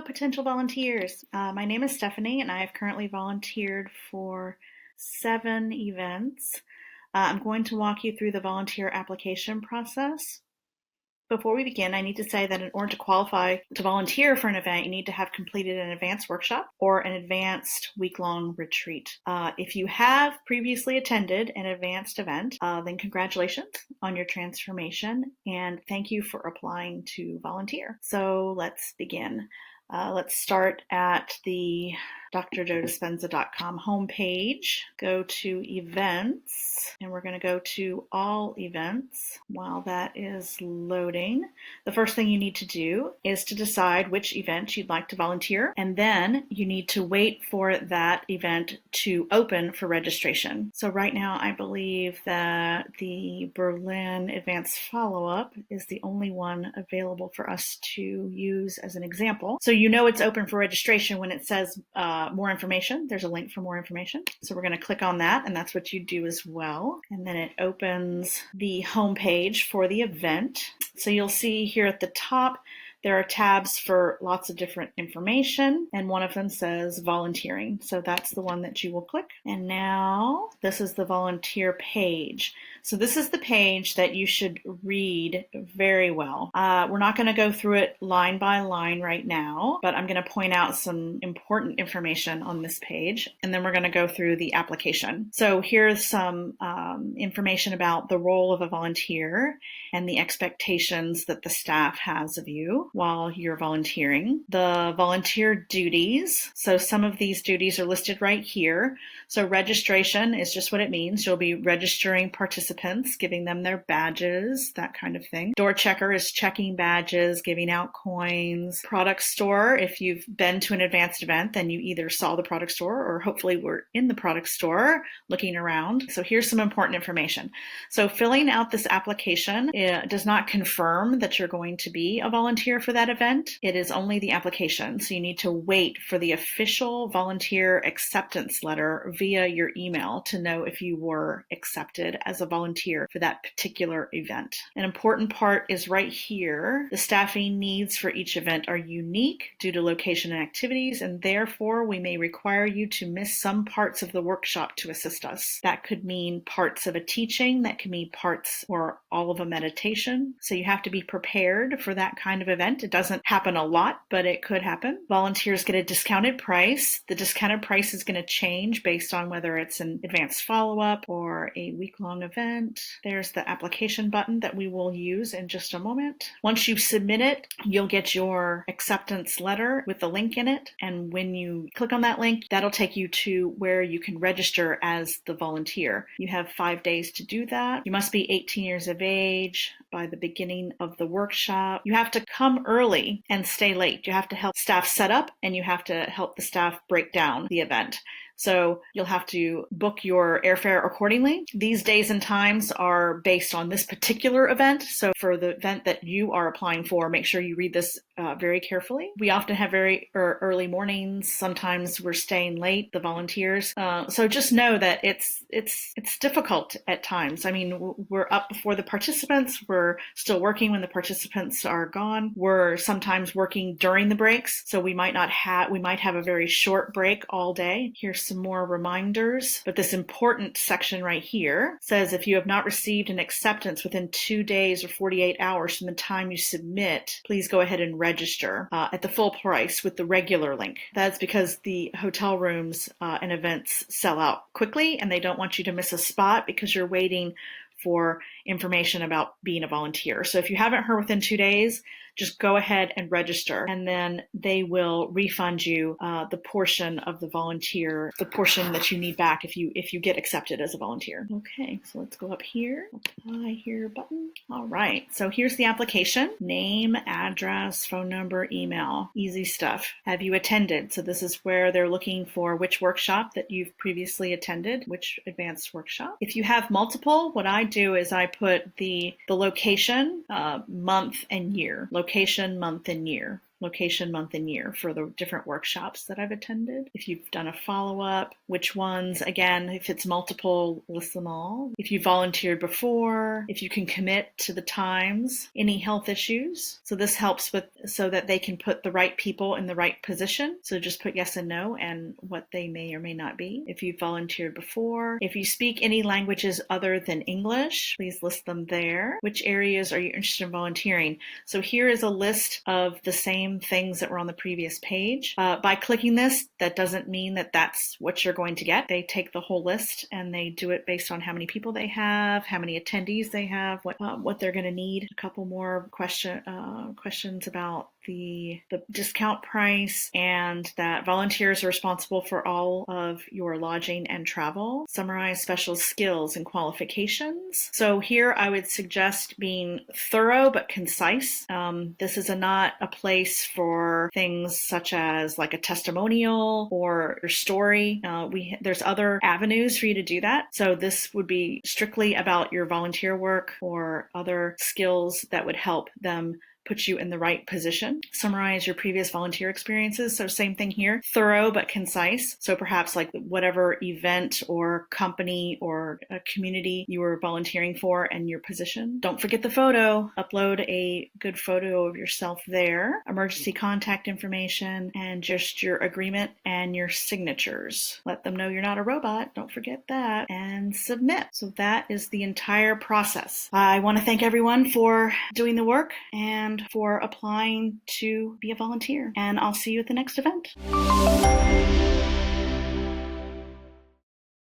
potential volunteers. My name is Stephanie, and I have currently volunteered for 7 events. I'm going to walk you through the volunteer application process. Before we begin, I need to say that in order to qualify to volunteer for an event, you need to have completed an advanced workshop or an advanced week-long retreat. If you have previously attended an advanced event, then congratulations on your transformation and thank you for applying to volunteer. So let's begin. Let's start at the drjoedispenza.com homepage. Go to events, and we're going to go to all events. While that is loading, the first thing you need to do is to decide which event you'd like to volunteer, and then you need to wait for that event to open for registration. So right now, I believe that the Berlin Advanced Follow-Up is the only one available for us to use as an example. So you know it's open for registration when it says more information. There's a link for more information. So we're going to click on that, and that's what you do as well. And then it opens the home page for the event. So you'll see here at the top, there are tabs for lots of different information, and one of them says volunteering. So that's the one that you will click. And now this is the volunteer page. So this is the page that you should read very well. We're not going to go through it line by line right now, but I'm going to point out some important information on this page, and then we're going to go through the application. So here's some information about the role of a volunteer and the expectations that the staff has of you while you're volunteering. The volunteer duties. So some of these duties are listed right here. So registration is just what it means. You'll be registering participants, giving them their badges, that kind of thing. Door checker is checking badges, giving out coins. Product store, if you've been to an advanced event, then you either saw the product store or hopefully were in the product store looking around. So here's some important information. So filling out this application does not confirm that you're going to be a volunteer for that event. It is only the application. So you need to wait for the official volunteer acceptance letter via your email to know if you were accepted as a volunteer for that particular event. An important part is right here. The staffing needs for each event are unique due to location and activities, and therefore we may require you to miss some parts of the workshop to assist us. That could mean parts of a teaching, that could mean parts or all of a meditation. So you have to be prepared for that kind of event. It doesn't happen a lot, but it could happen. Volunteers get a discounted price. The discounted price is going to change based on whether it's an advanced follow-up or a week-long event. There's the application button that we will use in just a moment. Once you submit it, you'll get your acceptance letter with the link in it. And when you click on that link, that'll take you to where you can register as the volunteer. You have 5 days to do that. You must be 18 years of age by the beginning of the workshop. You have to come early and stay late. You have to help staff set up, and you have to help the staff break down the event. So you'll have to book your airfare accordingly. These days and times are based on this particular event. So for the event that you are applying for, make sure you read this very carefully. We often have very early mornings. Sometimes we're staying late, the volunteers. So just know that it's difficult at times. I mean, we're up before the participants. We're still working when the participants are gone. We're sometimes working during the breaks. So we might have a very short break all day. Here's some more reminders, but this important section right here says if you have not received an acceptance within 2 days or 48 hours from the time you submit, please go ahead and register at the full price with the regular link. That's because the hotel rooms and events sell out quickly, and they don't want you to miss a spot because you're waiting for information about being a volunteer. So if you haven't heard within 2 days, just go ahead and register, and then they will refund you the portion of the volunteer, the portion that you need back if you get accepted as a volunteer. Okay, so let's go up here, apply here button. All right, so here's the application. Name, address, phone number, email, easy stuff. Have you attended? So this is where they're looking for which workshop that you've previously attended, which advanced workshop. If you have multiple, what I do is I put the location, month and year. Location, month, and year. location, month, and year for the different workshops that I've attended. If you've done a follow-up, which ones, again, if it's multiple, list them all. If you volunteered before, if you can commit to the times, any health issues. So this helps with so that they can put the right people in the right position. So just put yes and no and what they may or may not be. If you've volunteered before, if you speak any languages other than English, please list them there. Which areas are you interested in volunteering? So here is a list of the same things that were on the previous page. By clicking this, that doesn't mean that that's what you're going to get. They take the whole list and they do it based on how many people they have, how many attendees they have, what they're going to need. A couple more questions about the discount price and that volunteers are responsible for all of your lodging and travel. Summarize special skills and qualifications. So here I would suggest being thorough but concise. This is not a place for things such as like a testimonial or your story. There's other avenues for you to do that. So this would be strictly about your volunteer work or other skills that would help them put you in the right position. Summarize your previous volunteer experiences. So same thing here, thorough but concise. So perhaps like whatever event or company or a community you were volunteering for and your position. Don't forget the photo. Upload a good photo of yourself there. Emergency contact information and just your agreement and your signatures. Let them know you're not a robot. Don't forget that. And submit. So that is the entire process. I want to thank everyone for doing the work and for applying to be a volunteer. And I'll see you at the next event.